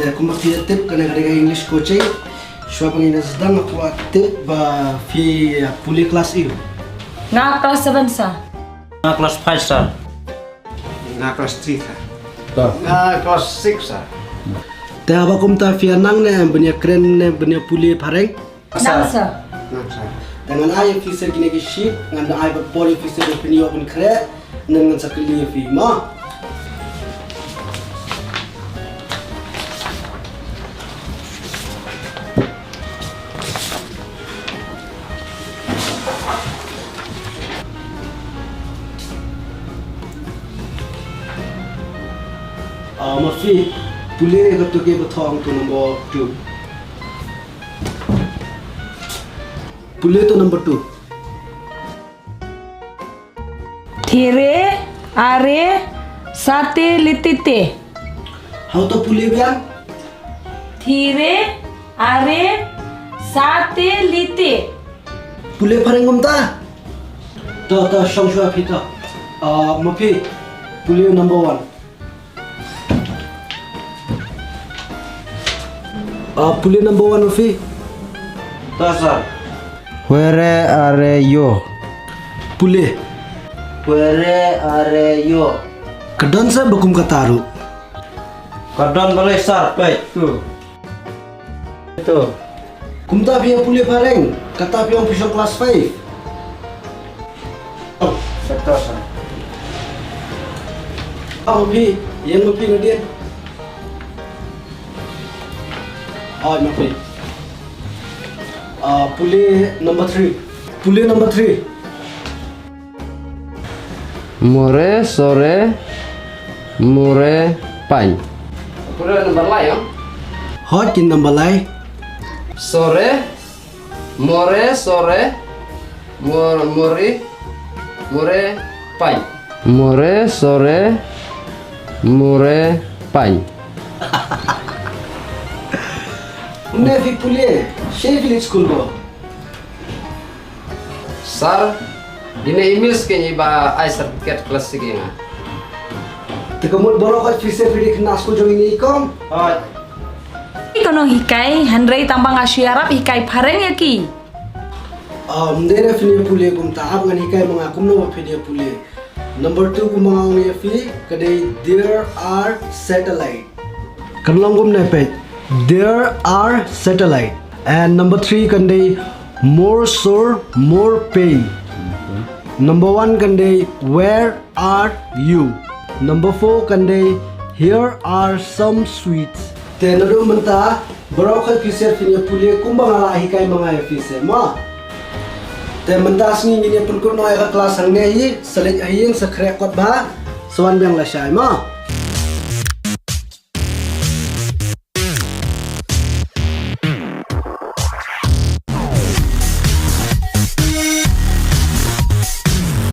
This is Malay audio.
Te kuma fi tip kana kada English coaching. Shwa pangina sedang aku tip ba fi puli kelas I. Nga kelas 7 sa. Nga kelas 5 sir. Nga kelas 3 sir. Nga kelas 6 sir. Te aba kumta fi nang ne benya keren ne benya puli pareng. Nang sa. Nga sir. Dengan ayah fisir kini ke sheet, dengan ayah berpoli fisir opini open kere, dengan sakili fi ma. Mafi, pulih ketuk ke betong tu nombor 2. Pulih tu nombor 2. Thire, are, sate, litite. How to pulih biang? Thire, are, sate, lite. Pulih pareng kumta. Ta shong shua pita. Mafi, pulih number 1. Pulih number 1 Mafi. Ta sir. Where are you? Pulih. Where are you? Kedan sa bakum kataru. Kadang boleh sir, baik tu. Itu. Kumta biya pulih pareng. Kata biya official class 5. Betul sir. Mafi, yang Mafi ngadian. Mafi. Pulih number 3. Pulih number 3. Mure sore mure pan. Pura number lain ya? Hot kin number lai. Sore more sore mure pan. Mure sore mure pan. Ne fi pulih. Sheffield school ko. Sir, dine email skenyi ba I certificate kelas sige nga. Tekamut borok at fisir fidik nas ko jong ini ikom. Hai. Ikono hikay, handray tambang asyarap hikay pareng ya ki. Mdere fini pulih kum taap ngan hikai mga kum no fini pulih. Number 2 kum mga ngi fi kadai there are satellite. Kanlong kum ne pet. There are satellite. And number 3 kandai more sore more pain. Number 1 kandai where are you? Number 4 kandai here are some sweets. Tenado menta berokal fisir fini pulih kumbang ala hikai mga fisir ma. Te mentas ni ini pun kur noy kelas hang nei selit ayin sekrek kot ba swan bang la syai ma.